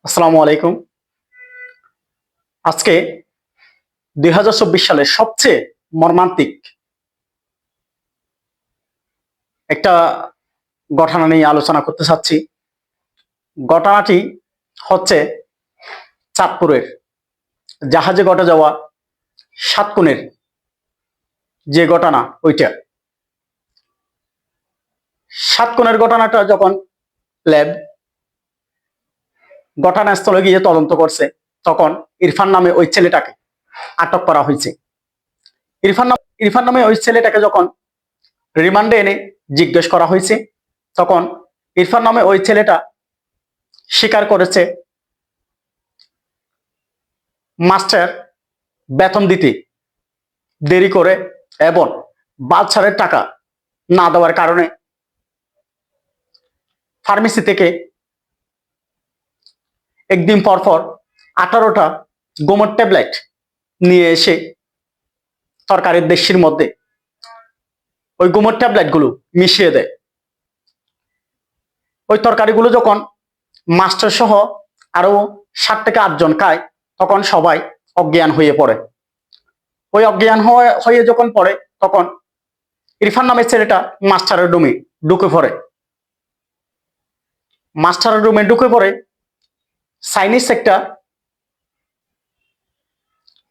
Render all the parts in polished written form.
আসসালামু আলাইকুম। আজকে ২০২৪ সালের সবচেয়ে মর্মান্তিক একটা ঘটনা নিয়ে আলোচনা করতে চাচ্ছি। ঘটনাটি হচ্ছে চাঁদপুরের জাহাজে ঘটে যাওয়া ৭ খুনের যে ঘটনা, ওইটা ৭ খুনের ঘটনাটা যখন ল্যাব ঘটনাস্থলে গিয়ে তদন্ত করছে, তখন ইরফান নামে ওই ছেলেটাকে আটক করা হয়েছে। ইরফান নামে ওই ছেলেটাকে যখন রিমান্ডে এনে জিজ্ঞেস করা হয়েছে, তখন ইরফান নামে ওই ছেলেটা স্বীকার করেছে মাস্টার বেতন দিতে দেরি করে এবং বাচ্চাদের টাকা না দেওয়ার কারণে ফার্মেসি থেকে একদিন পর পর 18টা গোমর ট্যাবলেট নিয়ে এসে তরকারির দেশির মধ্যে ওই গোমর ট্যাবলেটগুলো মিশিয়ে দেয়। ওই তরকারিগুলো যখন মাস্টার সহ আরো 7 থেকে 8 জন খায়, তখন সবাই অজ্ঞান হয়ে পড়ে। ওই অজ্ঞান হয়ে যখন পড়ে, তখন ইরফান নামের ছেলেটা মাস্টারের রুমে ঢুকে পড়ে। মাস্টারের রুমে ঢুকে পড়ে চাইনিজ একটা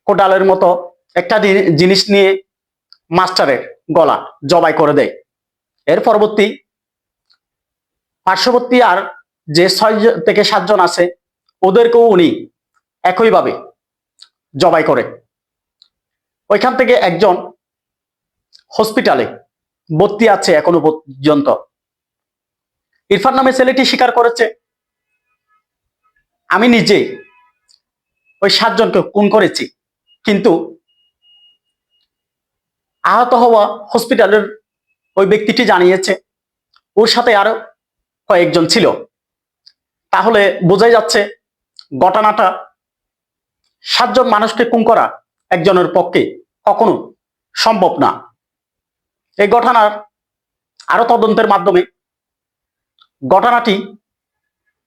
কোদালের মতো একটা জিনিস নিয়ে মাস্টারের গলা জবাই করে দেয়। এর পরবর্তী পার্শ্ববর্তী আর যে 6 থেকে 7 জন আছে, ওদেরকেও উনি একইভাবে জবাই করে। ওইখান থেকে একজন হসপিটালে ভর্তি আছে এখনো পর্যন্ত। ইরফান নামে ছেলেটি স্বীকার করেছে, আমি নিজে ওই 7 জনকে খুন করেছি, কিন্তু আহত হওয়া হসপিটালের ওই ব্যক্তিটি জানিয়েছে ওর সাথে আরো কয়েকজন ছিল। তাহলে বোঝাই যাচ্ছে ঘটনাটা 7 জন মানুষকে খুন করা একজনের পক্ষে কখনো সম্ভব না। এই ঘটনার আরো তদন্তের মাধ্যমে ঘটনাটি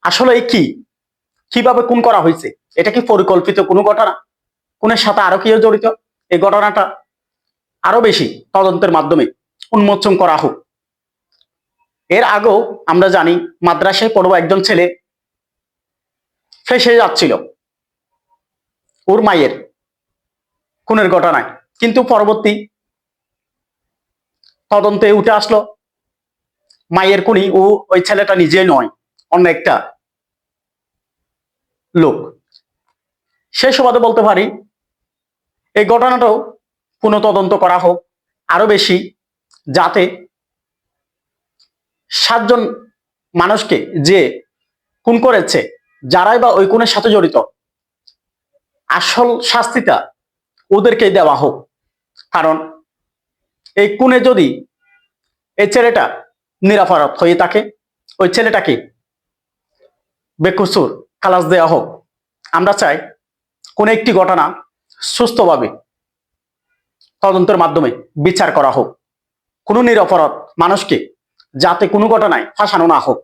আসলে কি, কিভাবে খুন করা হয়েছে, এটা কি পরিকল্পিত কোনো ঘটনা, খুনের সাথে আরো কেউ জড়িত, এই ঘটনাটা আরো বেশি তদন্তের মাধ্যমে উন্মোচন করা হোক। এর আগেও আমরা জানি মাদ্রাসায় পড়ুয়া একজন ছেলে ফেঁসে যাচ্ছিল ওর মায়ের খুনের ঘটনায়, কিন্তু পরবর্তী তদন্তে উঠে আসলো মায়ের খুনি ওই ছেলেটা নিজে নয়, অন্য একটা লোক। সেই সুবাদে বলতে পারি এই ঘটনাটাও পুনঃতদন্ত করা হোক আরো বেশি, যাতে 7 জন মানুষকে যে খুন করেছে, যারাই বা ওই খুনের সাথে জড়িত, আসল শাস্তিটা ওদেরকে দেওয়া হোক। কারণ এই খুনে যদি এই ছেলেটা নিরাপরাধ হয়ে থাকে, ওই ছেলেটাকে বেকসুর খালাস দেওয়া হোক। আমরা চাই কোন একটি ঘটনা সুস্থভাবে তদন্তের মাধ্যমে বিচার করা হোক, কোনো নিরপরাধ মানুষকে যাতে কোনো ঘটনায় ফাঁসানো না হোক।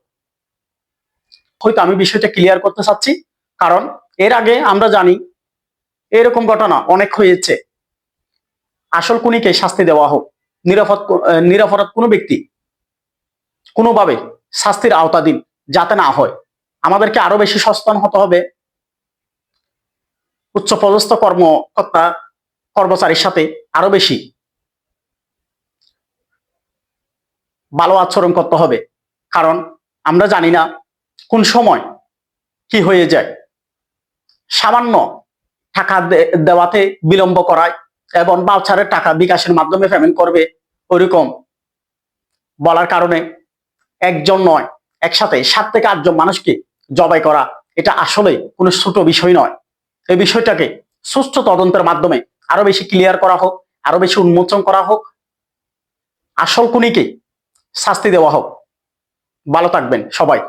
হয়তো আমি বিষয়টা ক্লিয়ার করতে চাচ্ছি, কারণ এর আগে আমরা জানি এরকম ঘটনা অনেক হয়েছে। আসল খুনিকে শাস্তি দেওয়া হোক, নিরপরাধ কোনো ব্যক্তি কোনোভাবে শাস্তির আওতাধীন যাতে না হয়। আমাদেরকে আরো বেশি সচেতন হতে হবে, উচ্চপদস্থ কর্মকর্তা কর্মচারীর সাথে আরো বেশি ভালো আচরণ করতে হবে। কারণ আমরা জানি না কোন সময় কি হয়ে যায়। সামান্য টাকা দেওয়াতে বিলম্ব করায় এবং বাউচারের টাকা বিকাশের মাধ্যমে পেমেন্ট করবে, ওইরকম বলার কারণে একজন নয়, একসাথে 7 থেকে 8 জন মানুষকে জবাই করা, এটা আসলে কোনো ছোট বিষয় নয়। এই বিষয়টাকে সুষ্ঠু তদন্তের মাধ্যমে আরো বেশি ক্লিয়ার করা হোক, আরো বেশি উন্মোচন করা হোক, আসল খুনিকে শাস্তি দেওয়া হোক। ভালো থাকবেন সবাই।